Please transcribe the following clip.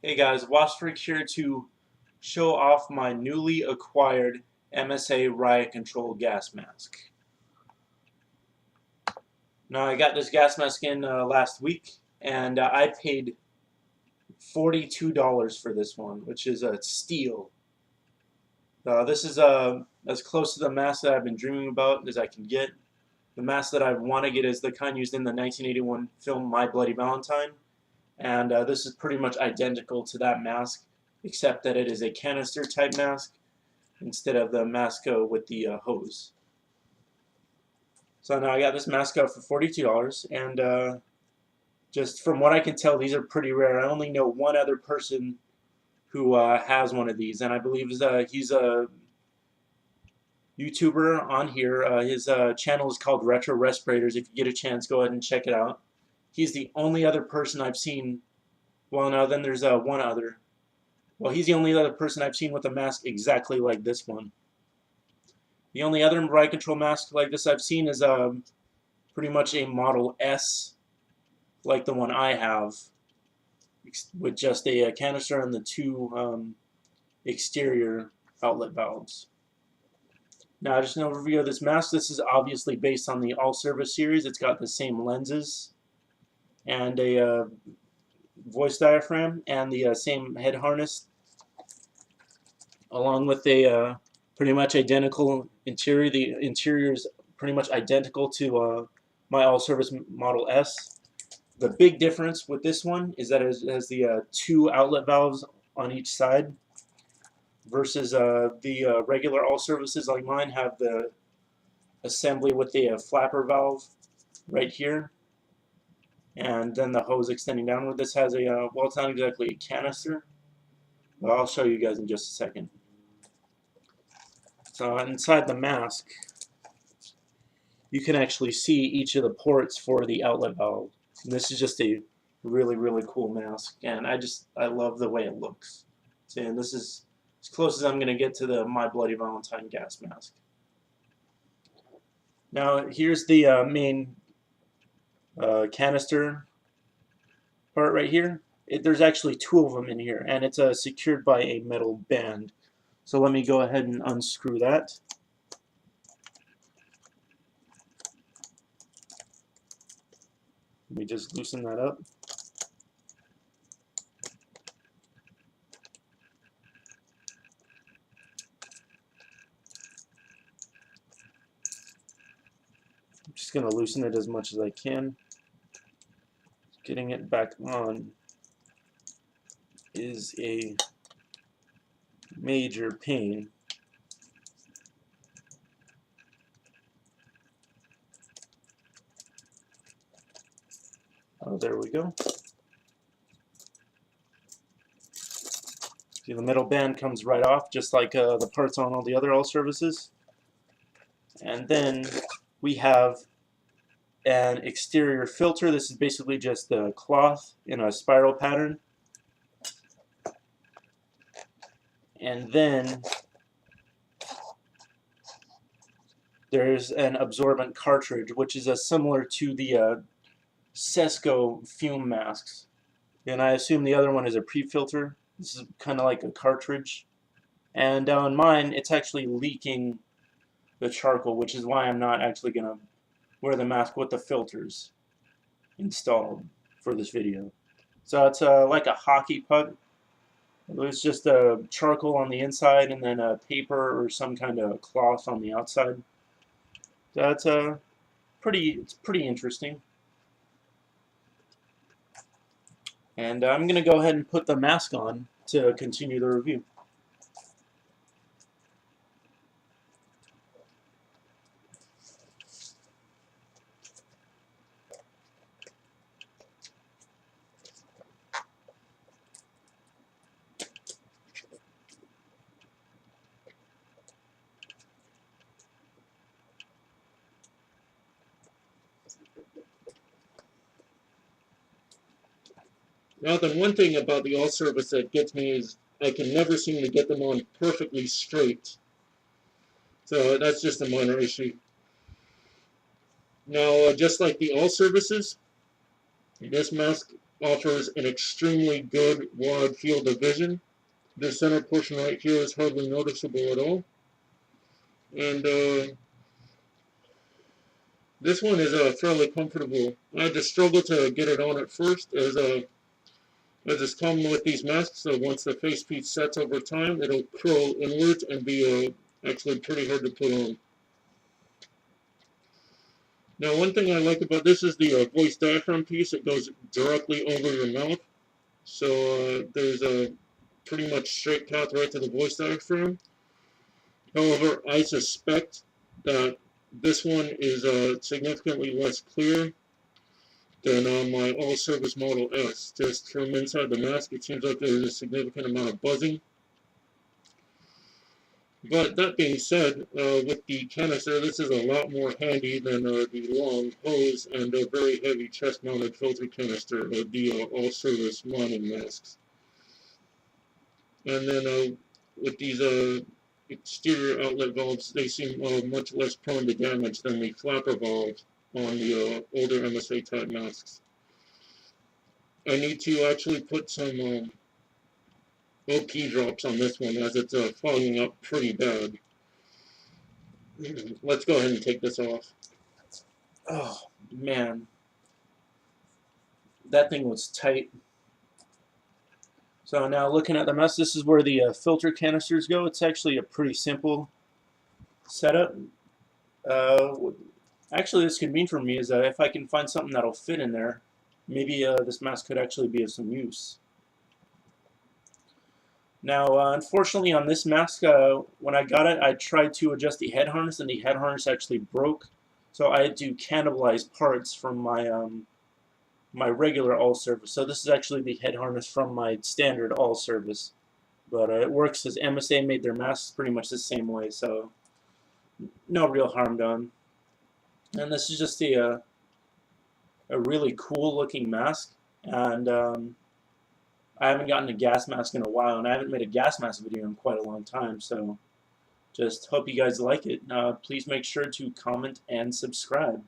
Hey guys, Wasfreak here to show off my newly acquired MSA Riot Control gas mask. Now I got this gas mask in last week, and I paid $42 for this one, which is a steal. This is as close to the mask that I've been dreaming about as I can get. The mask that I want to get is the kind used in the 1981 film My Bloody Valentine. And this is pretty much identical to that mask, except that it is a canister type mask instead of the mask with the hose. So now I got this mask up for $42, and just from what I can tell, these are pretty rare. I only know one other person who has one of these, and I believe he's a YouTuber on here. His channel is called Retro Respirators. If you get a chance, go ahead and check it out. He's the only other person I've seen. Well, no, then there's one other. Well, he's the only other person I've seen with a mask exactly like this one. The only other Riot Control mask like this I've seen is pretty much a Model S, like the one I have, with just a canister and the two exterior outlet valves. Now, just an overview of this mask. This is obviously based on the All-Service series. It's got the same lenses and a voice diaphragm and the same head harness, along with a pretty much identical interior. The interior is pretty much identical to my All-Service Model S. The big difference with this one is that it has the two outlet valves on each side, versus the regular All-Services like mine have the assembly with the flapper valve right here, and then the hose extending downward. This has a, well, it's not exactly a canister, but I'll show you guys in just a second. So inside the mask, you can actually see each of the ports for the outlet valve. And this is just a really, really cool mask, and I love the way it looks. So, and this is as close as I'm going to get to the My Bloody Valentine gas mask. Now here's the main canister part right here. There's actually two of them in here, and it's secured by a metal band. So let me go ahead and unscrew that. Let me just loosen that up. I'm just going to loosen it as much as I can. Getting it back on is a major pain. Oh, there we go. See, the metal band comes right off, just like the parts on all the other All-Services. And then we have an exterior filter. This is basically just a cloth in a spiral pattern. And then there's an absorbent cartridge, which is similar to the Sesco fume masks. And I assume the other one is a pre-filter. This is kind of like a cartridge. And on mine, it's actually leaking the charcoal, which is why I'm not actually going to wear the mask with the filters installed for this video. So it's like a hockey puck. It's just charcoal on the inside and then paper or some kind of cloth on the outside. So it's pretty interesting. And I'm going to go ahead and put the mask on to continue the review. Now, the one thing about the All-Service that gets me is I can never seem to get them on perfectly straight. So that's just a minor issue. Now, just like the All-Services, this mask offers an extremely good wide field of vision. The center portion right here is hardly noticeable at all. And this one is fairly comfortable. I had to struggle to get it on at first, as is common with these masks. So once the facepiece sets over time, it'll curl inwards and be actually pretty hard to put on. Now, one thing I like about this is the voice diaphragm piece. It goes directly over your mouth. So there's a pretty much straight path right to the voice diaphragm. However, I suspect that this one is significantly less clear than my all-service Model S. Just from inside the mask, it seems like there's a significant amount of buzzing. But that being said, with the canister, this is a lot more handy than the long hose and very heavy chest-mounted filter canister of the all-service mining masks. And then with these exterior outlet valves, they seem much less prone to damage than the flapper valves on the older MSA type masks. I need to actually put some OP drops on this one, as it's fogging up pretty bad. Let's go ahead and take this off. Oh, man. That thing was tight. So now looking at the mess, this is where the filter canisters go. It's actually a pretty simple setup. Actually, this could mean for me is that if I can find something that'll fit in there, maybe this mask could actually be of some use. Now, unfortunately on this mask, when I got it, I tried to adjust the head harness, and the head harness actually broke. So I had to cannibalize parts from my my regular all-service. So this is actually the head harness from my standard all-service. But it works, as MSA made their masks pretty much the same way, so no real harm done. And this is just a really cool looking mask, and I haven't gotten a gas mask in a while, and I haven't made a gas mask video in quite a long time, so just hope you guys like it. Please make sure to comment and subscribe.